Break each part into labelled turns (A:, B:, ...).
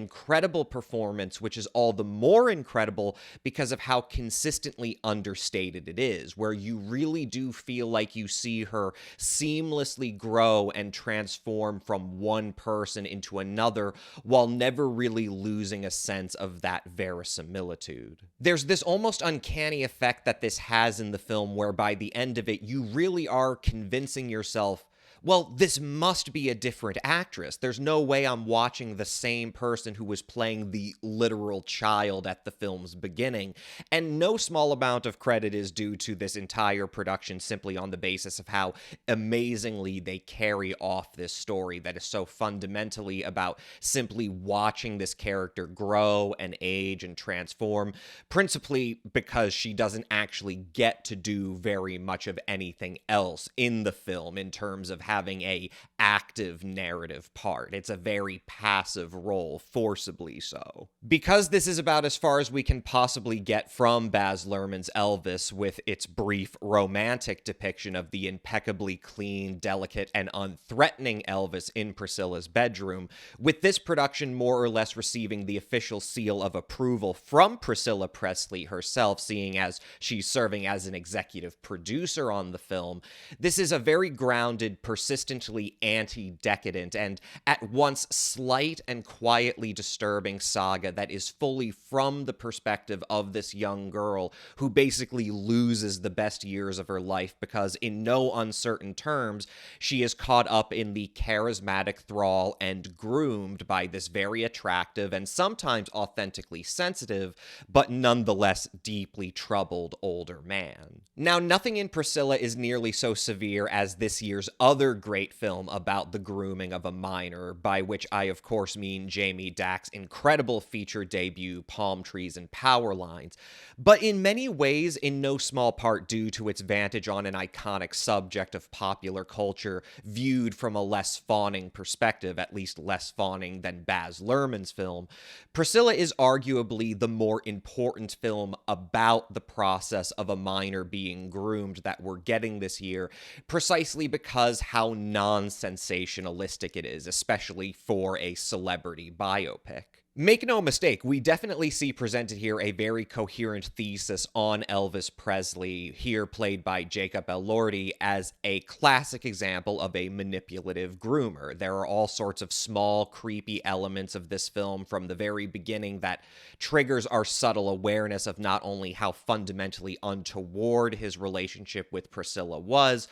A: incredible performance, which is all the more incredible because of how consistently understated it is, where you really do feel like you see her seamlessly grow and transform from one person into another while never really losing a sense of that verisimilitude. There's this almost uncanny effect that this has in the film where by the end of it, you really are convincing yourself, well, this must be a different actress. There's no way I'm watching the same person who was playing the literal child at the film's beginning. And no small amount of credit is due to this entire production simply on the basis of how amazingly they carry off this story that is so fundamentally about simply watching this character grow and age and transform, principally because she doesn't actually get to do very much of anything else in the film in terms of having a active narrative part. It's a very passive role, forcibly so. Because this is about as far as we can possibly get from Baz Luhrmann's Elvis, with its brief romantic depiction of the impeccably clean, delicate, and unthreatening Elvis in Priscilla's bedroom, with this production more or less receiving the official seal of approval from Priscilla Presley herself, seeing as she's serving as an executive producer on the film. This is a very grounded, persistently anti-decadent, and at once slight and quietly disturbing saga that is fully from the perspective of this young girl who basically loses the best years of her life because, in no uncertain terms, she is caught up in the charismatic thrall and groomed by this very attractive and sometimes authentically sensitive, but nonetheless deeply troubled older man. Now, nothing in Priscilla is nearly so severe as this year's other great film about the grooming of a minor, by which I of course mean Jamie Dack's incredible feature debut, Palm Trees and Power Lines, but in many ways, in no small part due to its vantage on an iconic subject of popular culture viewed from a less fawning perspective, at least less fawning than Baz Luhrmann's film, Priscilla is arguably the more important film about the process of a minor being groomed that we're getting this year, precisely because how non-sensationalistic it is, especially for a celebrity biopic. Make no mistake, we definitely see presented here a very coherent thesis on Elvis Presley, here played by Jacob Elordi, as a classic example of a manipulative groomer. There are all sorts of small, creepy elements of this film from the very beginning that triggers our subtle awareness of not only how fundamentally untoward his relationship with Priscilla was,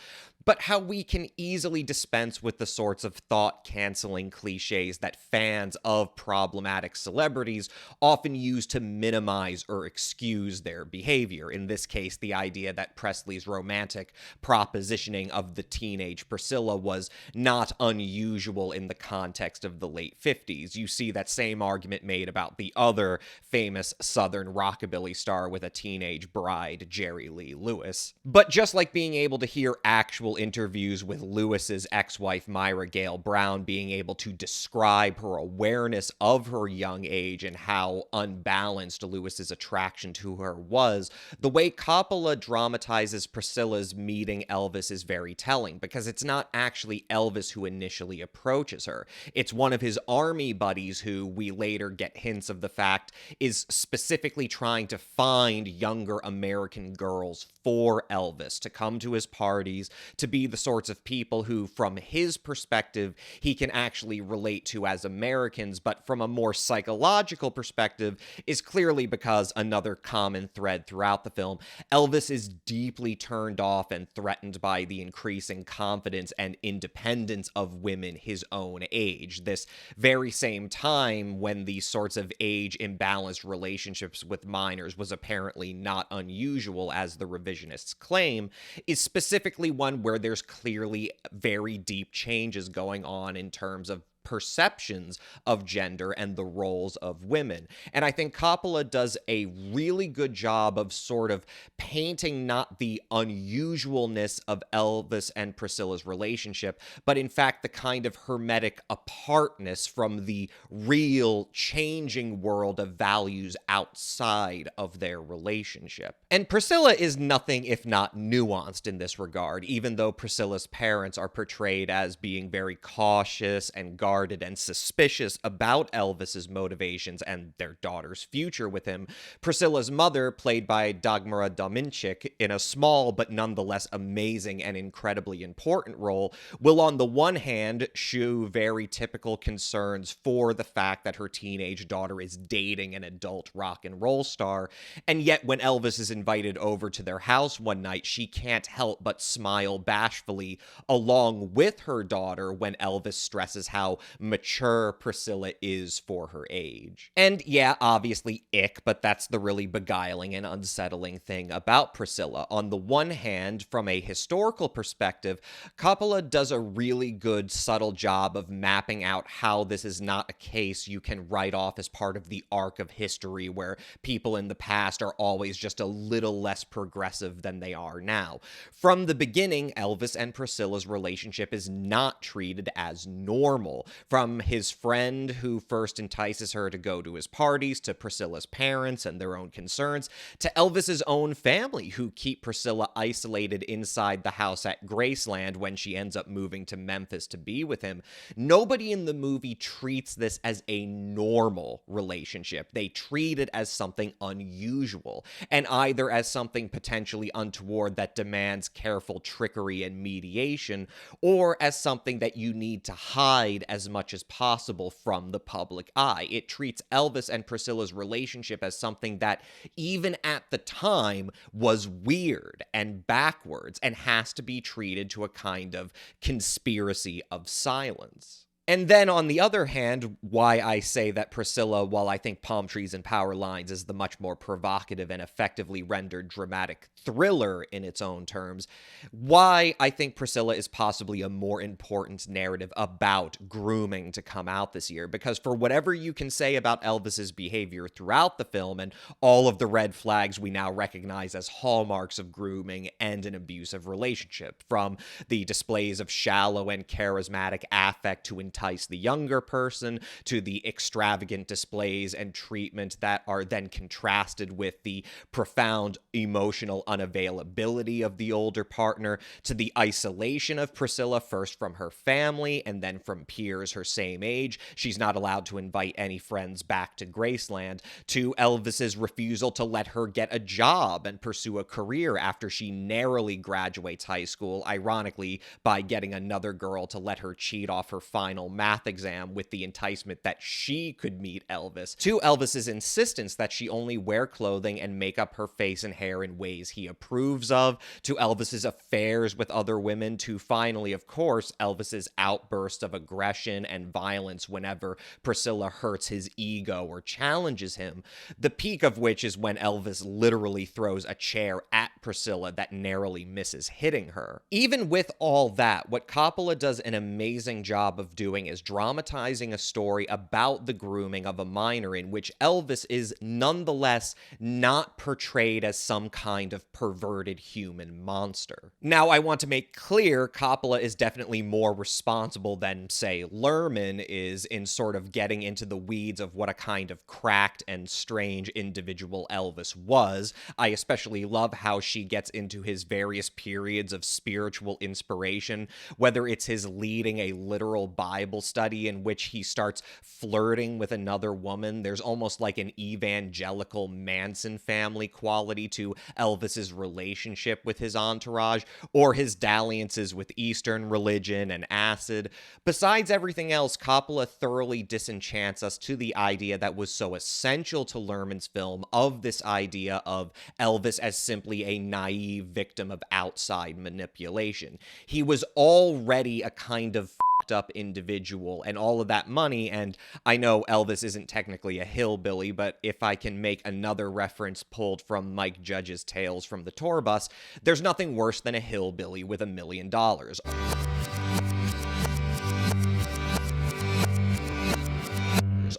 A: but how we can easily dispense with the sorts of thought-canceling cliches that fans of problematic celebrities often use to minimize or excuse their behavior. In this case, the idea that Presley's romantic propositioning of the teenage Priscilla was not unusual in the context of the late 50s. You see that same argument made about the other famous Southern rockabilly star with a teenage bride, Jerry Lee Lewis. But just like being able to hear actual interviews with Lewis's ex-wife Myra Gale Brown being able to describe her awareness of her young age and how unbalanced Lewis's attraction to her was, the way Coppola dramatizes Priscilla's meeting Elvis is very telling, because it's not actually Elvis who initially approaches her. It's one of his army buddies who, we later get hints of the fact, is specifically trying to find younger American girls for Elvis to come to his parties, to be the sorts of people who, from his perspective, he can actually relate to as Americans, but from a more psychological perspective is clearly because another common thread throughout the film, Elvis is deeply turned off and threatened by the increasing confidence and independence of women his own age. This very same time when these sorts of age imbalanced relationships with minors was apparently not unusual, as the revisionists claim, is specifically one where there's clearly very deep changes going on in terms of perceptions of gender and the roles of women. And I think Coppola does a really good job of sort of painting not the unusualness of Elvis and Priscilla's relationship, but in fact the kind of hermetic apartness from the real changing world of values outside of their relationship. And Priscilla is nothing if not nuanced in this regard, even though Priscilla's parents are portrayed as being very cautious and guarded guarded and suspicious about Elvis's motivations and their daughter's future with him, Priscilla's mother, played by Dagmara Dominčík, in a small but nonetheless amazing and incredibly important role, will on the one hand shew very typical concerns for the fact that her teenage daughter is dating an adult rock and roll star, and yet when Elvis is invited over to their house one night, she can't help but smile bashfully along with her daughter when Elvis stresses how mature Priscilla is for her age. And yeah, obviously ick, but that's the really beguiling and unsettling thing about Priscilla. On the one hand, from a historical perspective, Coppola does a really good, subtle job of mapping out how this is not a case you can write off as part of the arc of history where people in the past are always just a little less progressive than they are now. From the beginning, Elvis and Priscilla's relationship is not treated as normal. From his friend who first entices her to go to his parties, to Priscilla's parents and their own concerns, to Elvis's own family who keep Priscilla isolated inside the house at Graceland when she ends up moving to Memphis to be with him. Nobody in the movie treats this as a normal relationship. They treat it as something unusual, and either as something potentially untoward that demands careful trickery and mediation, or as something that you need to hide as much as possible from the public eye. It treats Elvis and Priscilla's relationship as something that, even at the time, was weird and backwards and has to be treated to a kind of conspiracy of silence. And then, on the other hand, why I say that Priscilla, while I think Palm Trees and Power Lines is the much more provocative and effectively rendered dramatic thriller in its own terms, why I think Priscilla is possibly a more important narrative about grooming to come out this year. Because for whatever you can say about Elvis's behavior throughout the film and all of the red flags we now recognize as hallmarks of grooming and an abusive relationship, from the displays of shallow and charismatic affect to entice the younger person, to the extravagant displays and treatment that are then contrasted with the profound emotional unavailability of the older partner, to the isolation of Priscilla, first from her family and then from peers her same age. She's not allowed to invite any friends back to Graceland, to Elvis's refusal to let her get a job and pursue a career after she narrowly graduates high school, ironically by getting another girl to let her cheat off her final math exam with the enticement that she could meet Elvis, to Elvis's insistence that she only wear clothing and make up her face and hair in ways he approves of, to Elvis's affairs with other women, to finally, of course, Elvis's outbursts of aggression and violence whenever Priscilla hurts his ego or challenges him, the peak of which is when Elvis literally throws a chair at Priscilla that narrowly misses hitting her. Even with all that, what Coppola does an amazing job of doing is dramatizing a story about the grooming of a minor in which Elvis is nonetheless not portrayed as some kind of perverted human monster. Now, I want to make clear, Coppola is definitely more responsible than, say, Lerman is in sort of getting into the weeds of what a kind of cracked and strange individual Elvis was. I especially love how she gets into his various periods of spiritual inspiration, whether it's his leading a literal Bible study in which he starts flirting with another woman. There's almost like an evangelical Manson family quality to Elvis's relationship with his entourage, or his dalliances with Eastern religion and acid. Besides everything else, Coppola thoroughly disenchants us to the idea that was so essential to Lerman's film of this idea of Elvis as simply a naive victim of outside manipulation. He was already a kind of up individual, and all of that money, and I know Elvis isn't technically a hillbilly, but if I can make another reference pulled from Mike Judge's Tales from the Tour Bus, there's nothing worse than a hillbilly with $1 million.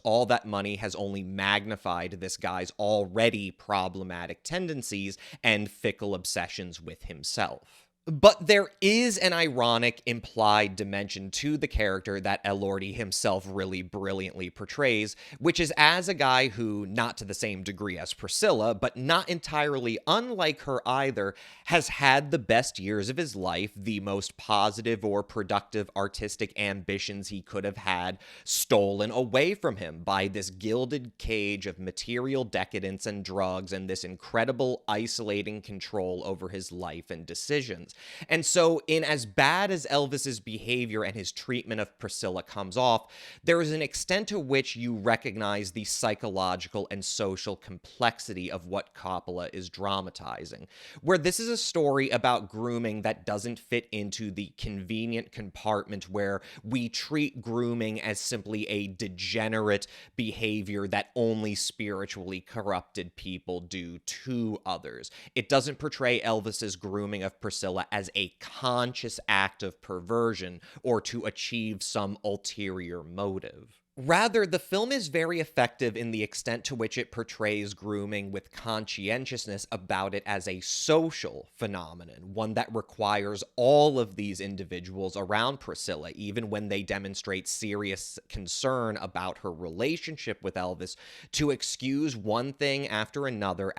A: All that money has only magnified this guy's already problematic tendencies and fickle obsessions with himself. But there is an ironic implied dimension to the character that Elordi himself really brilliantly portrays, which is as a guy who, not to the same degree as Priscilla, but not entirely unlike her either, has had the best years of his life, the most positive or productive artistic ambitions he could have had, stolen away from him by this gilded cage of material decadence and drugs and this incredible isolating control over his life and decisions. And so, in as bad as Elvis's behavior and his treatment of Priscilla comes off, there is an extent to which you recognize the psychological and social complexity of what Coppola is dramatizing, where this is a story about grooming that doesn't fit into the convenient compartment where we treat grooming as simply a degenerate behavior that only spiritually corrupted people do to others. It doesn't portray Elvis's grooming of Priscilla as a conscious act of perversion or to achieve some ulterior motive. Rather, the film is very effective in the extent to which it portrays grooming with conscientiousness about it as a social phenomenon, one that requires all of these individuals around Priscilla, even when they demonstrate serious concern about her relationship with Elvis, to excuse one thing after another,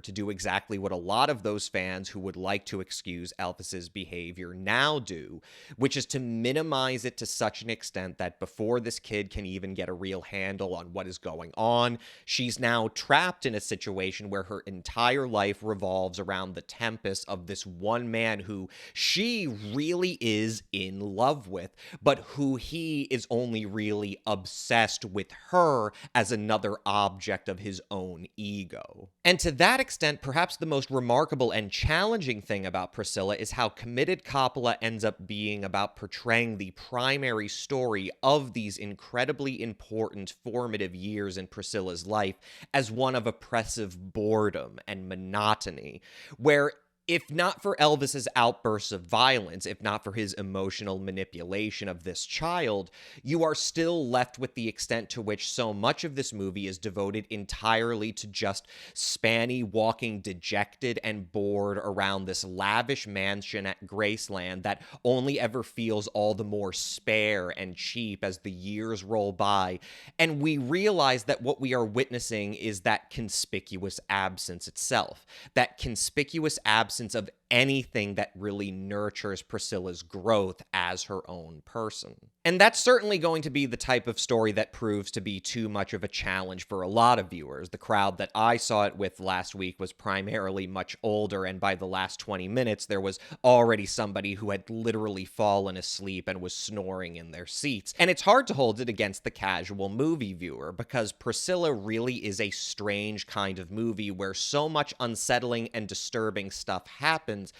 A: to do exactly what a lot of those fans who would like to excuse Elvis's behavior now do, which is to minimize it to such an extent that before this kid can even get a real handle on what is going on, she's now trapped in a situation where her entire life revolves around the tempest of this one man who she really is in love with, but who he is only really obsessed with her as another object of his own ego. And to that extent, perhaps the most remarkable and challenging thing about Priscilla is how committed Coppola ends up being about portraying the primary story of these incredibly important formative years in Priscilla's life as one of oppressive boredom and monotony, where if not for Elvis's outbursts of violence, if not for his emotional manipulation of this child, you are still left with the extent to which so much of this movie is devoted entirely to just Spanny walking dejected and bored around this lavish mansion at Graceland that only ever feels all the more spare and cheap as the years roll by, and we realize that what we are witnessing is that conspicuous absence itself, that conspicuous absence of anything that really nurtures Priscilla's growth as her own person. And that's certainly going to be the type of story that proves to be too much of a challenge for a lot of viewers. The crowd that I saw it with last week was primarily much older, and by the last 20 minutes, there was already somebody who had literally fallen asleep and was snoring in their seats. And it's hard to hold it against the casual movie viewer, because Priscilla really is a strange kind of movie where so much unsettling and disturbing stuff happens,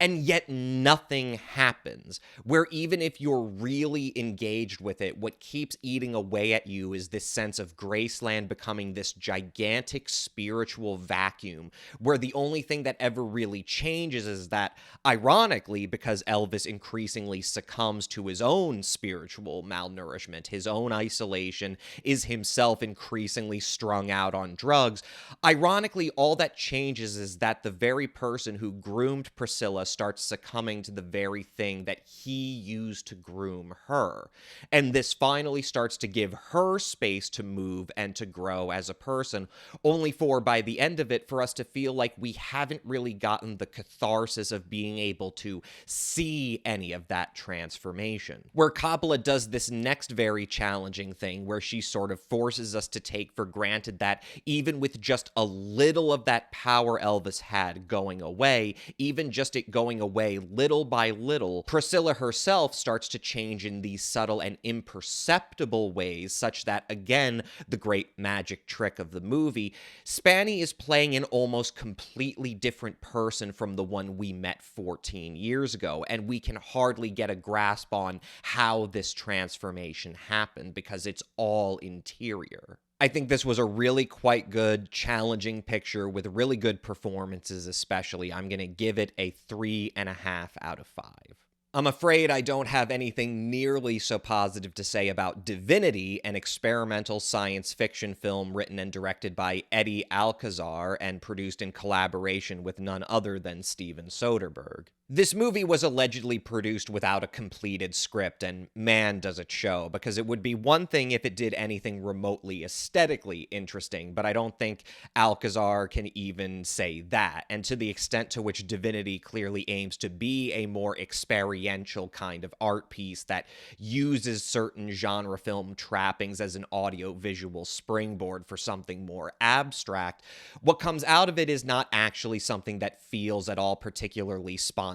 A: and yet nothing happens, where even if you're really engaged with it, what keeps eating away at you is this sense of Graceland becoming this gigantic spiritual vacuum, where the only thing that ever really changes is that, ironically, because Elvis increasingly succumbs to his own spiritual malnourishment, his own isolation, is himself increasingly strung out on drugs, ironically, all that changes is that the very person who groomed Priscilla starts succumbing to the very thing that he used to groom her. And this finally starts to give her space to move and to grow as a person, only for, by the end of it, for us to feel like we haven't really gotten the catharsis of being able to see any of that transformation. Where Coppola does this next very challenging thing, where she sort of forces us to take for granted that even with just a little of that power Elvis had going away, even just it going away little by little, Priscilla herself starts to change in these subtle and imperceptible ways, such that, again, the great magic trick of the movie, Spanny is playing an almost completely different person from the one we met 14 years ago, and we can hardly get a grasp on how this transformation happened, because it's all interior. I think this was a really quite good, challenging picture with really good performances especially. I'm going to give it a 3.5 out of 5. I'm afraid I don't have anything nearly so positive to say about Divinity, an experimental science fiction film written and directed by Eddie Alcazar and produced in collaboration with none other than Steven Soderbergh. This movie was allegedly produced without a completed script, and man, does it show, because it would be one thing if it did anything remotely aesthetically interesting, but I don't think Alcazar can even say that. And to the extent to which Divinity clearly aims to be a more experiential kind of art piece that uses certain genre film trappings as an audio-visual springboard for something more abstract, what comes out of it is not actually something that feels at all particularly spontaneous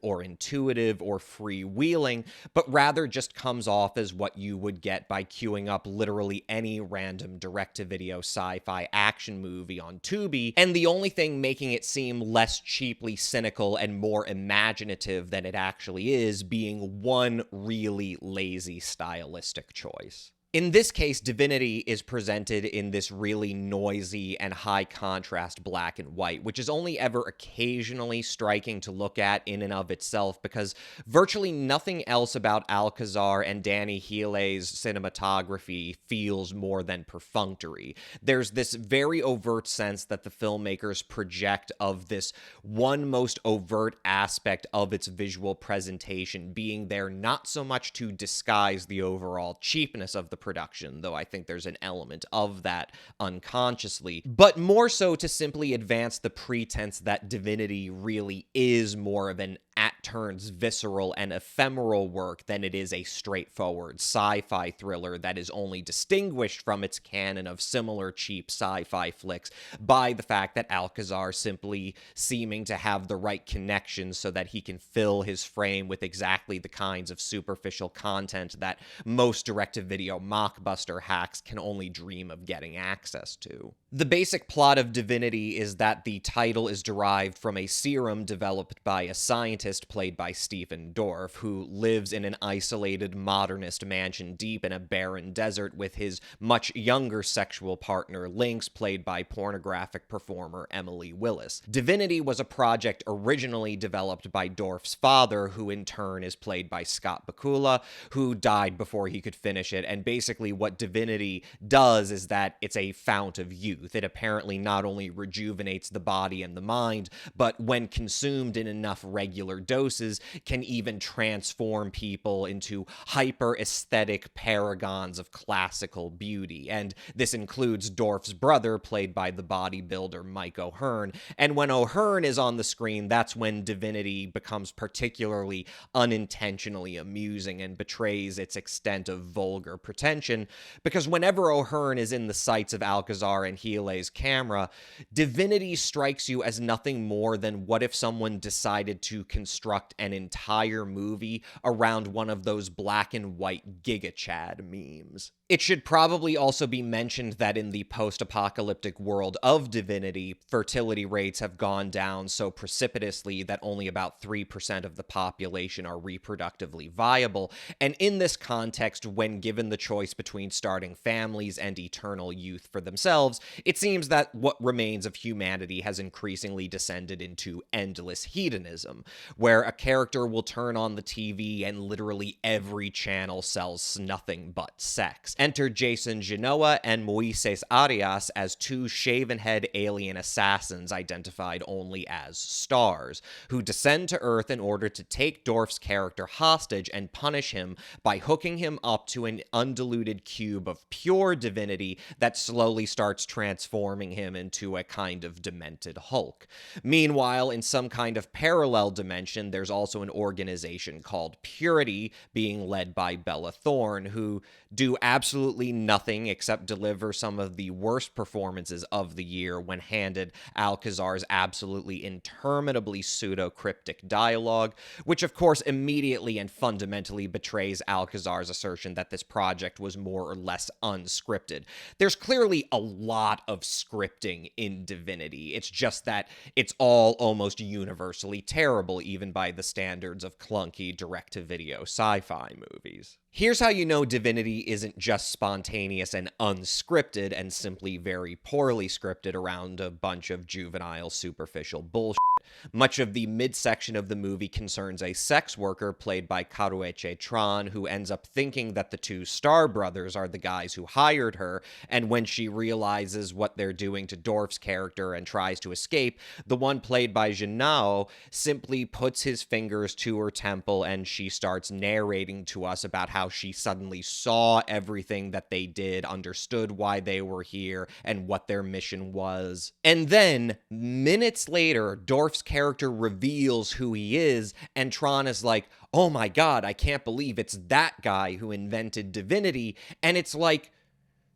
A: or intuitive or freewheeling, but rather just comes off as what you would get by queuing up literally any random direct-to-video sci-fi action movie on Tubi, and the only thing making it seem less cheaply cynical and more imaginative than it actually is being one really lazy stylistic choice. In this case, Divinity is presented in this really noisy and high contrast black and white, which is only ever occasionally striking to look at in and of itself because virtually nothing else about Alcazar and Danny Healy's cinematography feels more than perfunctory. There's this very overt sense that the filmmakers project of this one most overt aspect of its visual presentation being there not so much to disguise the overall cheapness of the production, though I think there's an element of that unconsciously, but more so to simply advance the pretense that Divinity really is more of an at turns visceral and ephemeral work than it is a straightforward sci-fi thriller that is only distinguished from its canon of similar cheap sci-fi flicks by the fact that Alcazar simply seeming to have the right connections so that he can fill his frame with exactly the kinds of superficial content that most direct-to-video mockbuster hacks can only dream of getting access to. The basic plot of Divinity is that the title is derived from a serum developed by a scientist played by Stephen Dorff, who lives in an isolated modernist mansion deep in a barren desert with his much younger sexual partner Lynx, played by pornographic performer Emily Willis. Divinity was a project originally developed by Dorff's father, who in turn is played by Scott Bakula, who died before he could finish it, and basically what Divinity does is that it's a fount of youth. It apparently not only rejuvenates the body and the mind, but when consumed in enough regular doses, can even transform people into hyper-aesthetic paragons of classical beauty. And this includes Dorff's brother, played by the bodybuilder Mike O'Hearn. And when O'Hearn is on the screen, that's when Divinity becomes particularly unintentionally amusing and betrays its extent of vulgar pretension, because whenever O'Hearn is in the sights of Alcazar and Healy's camera, Divinity strikes you as nothing more than what if someone decided to construct an entire movie around one of those black and white Giga Chad memes. It should probably also be mentioned that in the post-apocalyptic world of Divinity, fertility rates have gone down so precipitously that only about 3% of the population are reproductively viable, and in this context, when given the choice between starting families and eternal youth for themselves, it seems that what remains of humanity has increasingly descended into endless hedonism, where a character will turn on the TV and literally every channel sells nothing but sex. Enter Jason Genoa and Moises Arias as two shaven-head alien assassins identified only as stars, who descend to Earth in order to take Dorff's character hostage and punish him by hooking him up to an undiluted cube of pure divinity that slowly starts transforming him into a kind of demented Hulk. Meanwhile, in some kind of parallel dimension, there's also an organization called Purity, being led by Bella Thorne, who do absolutely nothing except deliver some of the worst performances of the year when handed Alcazar's absolutely interminably pseudo-cryptic dialogue, which of course immediately and fundamentally betrays Alcazar's assertion that this project was more or less unscripted. There's clearly a lot of scripting in Divinity. It's just that it's all almost universally terrible, even by the standards of clunky direct-to-video sci-fi movies. Here's how you know Divinity isn't just spontaneous and unscripted and simply very poorly scripted around a bunch of juvenile superficial bullshit. Much of the midsection of the movie concerns a sex worker played by Karueche Tran, who ends up thinking that the two Star brothers are the guys who hired her, and when she realizes what they're doing to Dorf's character and tries to escape, the one played by Jinao simply puts his fingers to her temple and she starts narrating to us about how she suddenly saw everything that they did, understood why they were here, and what their mission was. And then, minutes later, Dorf's character reveals who he is, and Tron is like, oh my god, I can't believe it's that guy who invented divinity, and it's like,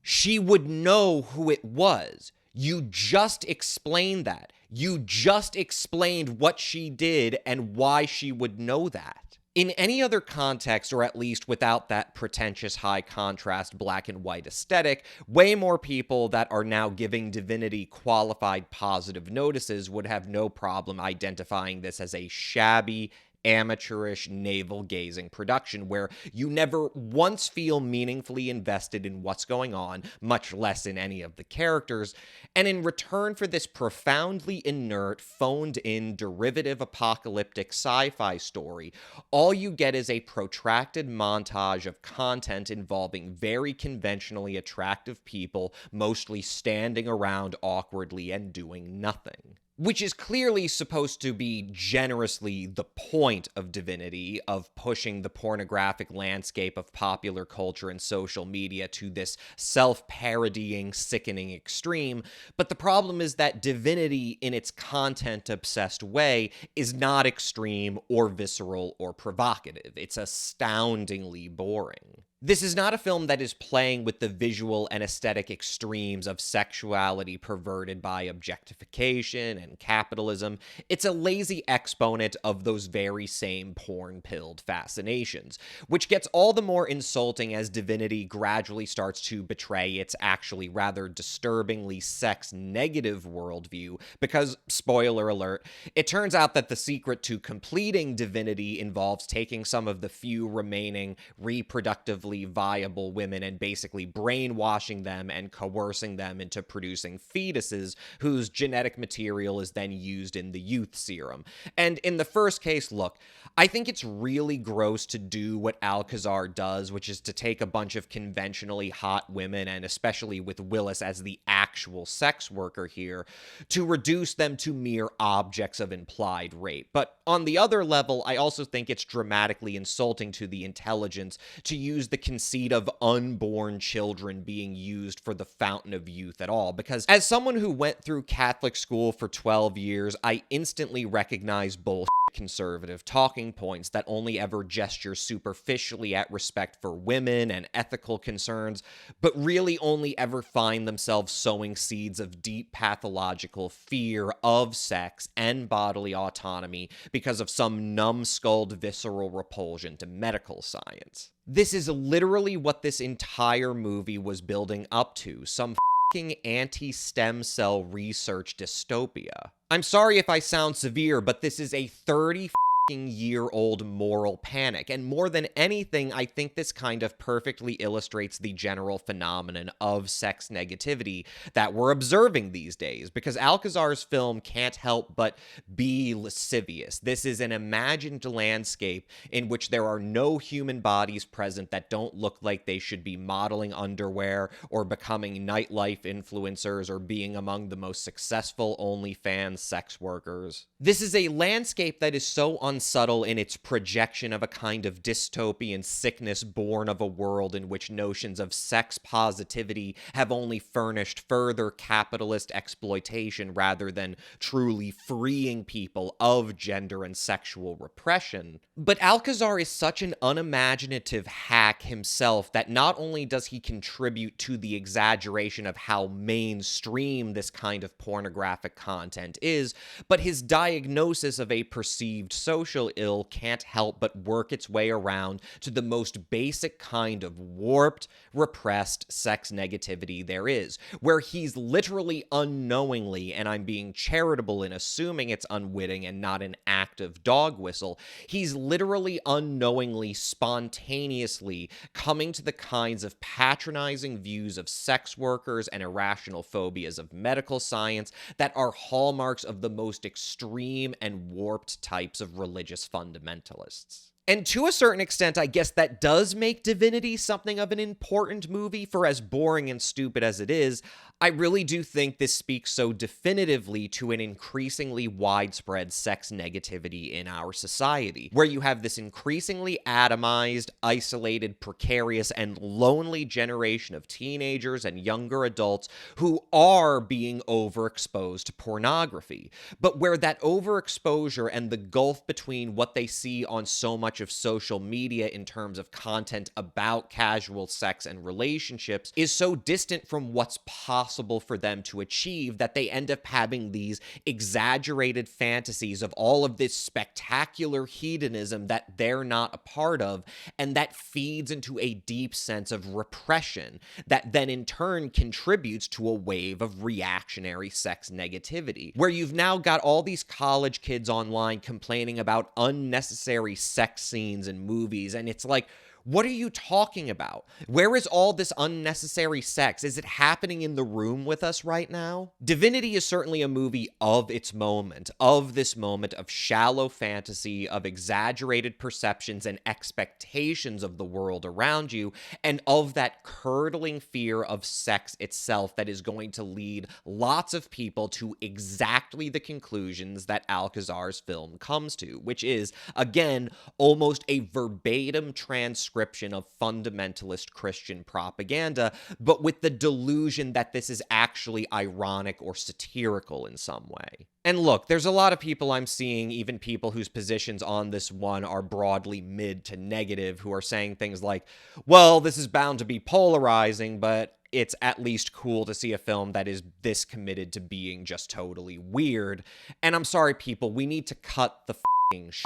A: she would know who it was. You just explained that. You just explained what she did and why she would know that. In any other context, or at least without that pretentious high contrast black and white aesthetic, way more people that are now giving Divinity qualified positive notices would have no problem identifying this as a shabby, amateurish, navel-gazing production where you never once feel meaningfully invested in what's going on, much less in any of the characters, and in return for this profoundly inert, phoned-in, derivative apocalyptic sci-fi story, all you get is a protracted montage of content involving very conventionally attractive people, mostly standing around awkwardly and doing nothing. Which is clearly supposed to be generously the point of Divinity, of pushing the pornographic landscape of popular culture and social media to this self-parodying, sickening extreme, but the problem is that Divinity, in its content-obsessed way, is not extreme or visceral or provocative. It's astoundingly boring. This is not a film that is playing with the visual and aesthetic extremes of sexuality perverted by objectification and capitalism. It's a lazy exponent of those very same porn-pilled fascinations, which gets all the more insulting as Divinity gradually starts to betray its actually rather disturbingly sex-negative worldview, because, spoiler alert, it turns out that the secret to completing Divinity involves taking some of the few remaining reproductively viable women and basically brainwashing them and coercing them into producing fetuses whose genetic material is then used in the youth serum. And in the first case, look, I think it's really gross to do what Alcazar does, which is to take a bunch of conventionally hot women, and especially with Willis as the actual sex worker here, to reduce them to mere objects of implied rape. But on the other level, I also think it's dramatically insulting to the intelligence to use the conceit of unborn children being used for the fountain of youth at all, because as someone who went through Catholic school for 12 years, I instantly recognize bullshit conservative talking points that only ever gesture superficially at respect for women and ethical concerns, but really only ever find themselves sowing seeds of deep pathological fear of sex and bodily autonomy because of some numbskulled visceral repulsion to medical science. This is literally what this entire movie was building up to, some fucking anti-stem cell research dystopia. I'm sorry if I sound severe, but this is a 30-year-old moral panic, and more than anything, I think this kind of perfectly illustrates the general phenomenon of sex negativity that we're observing these days, because Alcazar's film can't help but be lascivious. This is an imagined landscape in which there are no human bodies present that don't look like they should be modeling underwear or becoming nightlife influencers or being among the most successful OnlyFans sex workers. This is a landscape that is so unsubtle in its projection of a kind of dystopian sickness born of a world in which notions of sex positivity have only furnished further capitalist exploitation rather than truly freeing people of gender and sexual repression. But Alcazar is such an unimaginative hack himself that not only does he contribute to the exaggeration of how mainstream this kind of pornographic content is, but his diagnosis of a perceived social social ill can't help but work its way around to the most basic kind of warped, repressed sex negativity there is, where he's literally unknowingly, and I'm being charitable in assuming it's unwitting and not an active dog whistle, he's literally unknowingly, spontaneously coming to the kinds of patronizing views of sex workers and irrational phobias of medical science that are hallmarks of the most extreme and warped types of religious fundamentalists. And to a certain extent, I guess that does make Divinity something of an important movie, for as boring and stupid as it is, I really do think this speaks so definitively to an increasingly widespread sex negativity in our society, where you have this increasingly atomized, isolated, precarious, and lonely generation of teenagers and younger adults who are being overexposed to pornography, but where that overexposure and the gulf between what they see on so much of social media in terms of content about casual sex and relationships is so distant from what's possible for them to achieve that they end up having these exaggerated fantasies of all of this spectacular hedonism that they're not a part of, and that feeds into a deep sense of repression that then in turn contributes to a wave of reactionary sex negativity, where you've now got all these college kids online complaining about unnecessary sex scenes in movies, and it's like, what are you talking about? Where is all this unnecessary sex? Is it happening in the room with us right now? Divinity is certainly a movie of its moment, of this moment of shallow fantasy, of exaggerated perceptions and expectations of the world around you, and of that curdling fear of sex itself that is going to lead lots of people to exactly the conclusions that Alcazar's film comes to, which is, again, almost a verbatim transcription of fundamentalist Christian propaganda, but with the delusion that this is actually ironic or satirical in some way. And look, there's a lot of people I'm seeing, even people whose positions on this one are broadly mid to negative, who are saying things like, well, this is bound to be polarizing, but it's at least cool to see a film that is this committed to being just totally weird. And I'm sorry, people, we need to cut the f***ing shit.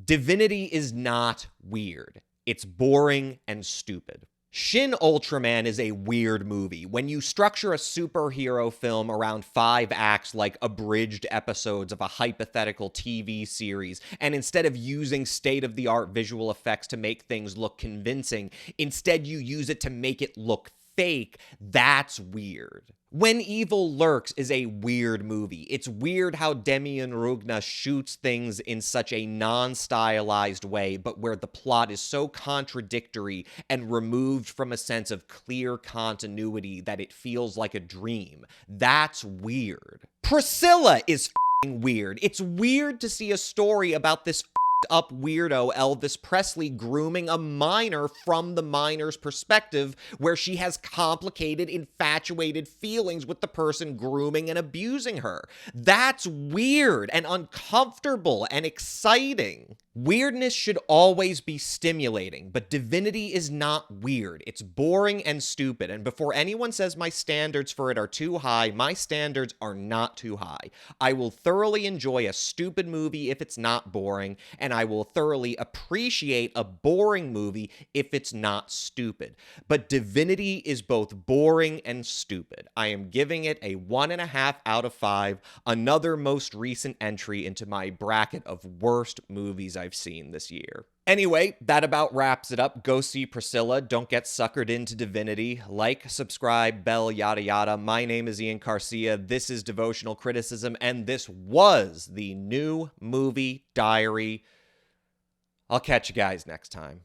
A: Divinity is not weird. It's boring and stupid. Shin Ultraman is a weird movie. When you structure a superhero film around 5 acts like abridged episodes of a hypothetical TV series, and instead of using state-of-the-art visual effects to make things look convincing, instead you use it to make it look fake, that's weird. When Evil Lurks is a weird movie. It's weird how Demian Rugna shoots things in such a non-stylized way, but where the plot is so contradictory and removed from a sense of clear continuity that it feels like a dream. That's weird. Priscilla is f***ing weird. It's weird to see a story about this up weirdo Elvis Presley grooming a minor from the minor's perspective, where she has complicated, infatuated feelings with the person grooming and abusing her. That's weird and uncomfortable and exciting. Weirdness should always be stimulating, but Divinity is not weird. It's boring and stupid, and before anyone says my standards for it are too high, my standards are not too high. I will thoroughly enjoy a stupid movie if it's not boring, and I will thoroughly appreciate a boring movie if it's not stupid. But Divinity is both boring and stupid. I am giving it a 1.5 out of 5, another most recent entry into my bracket of worst movies I've seen this year. Anyway, that about wraps it up. Go see Priscilla. Don't get suckered into Divinity. Like, subscribe, bell, yada yada. My name is Ian Garcia. This is Devotional Criticism, and this was the new movie diary. I'll catch you guys next time.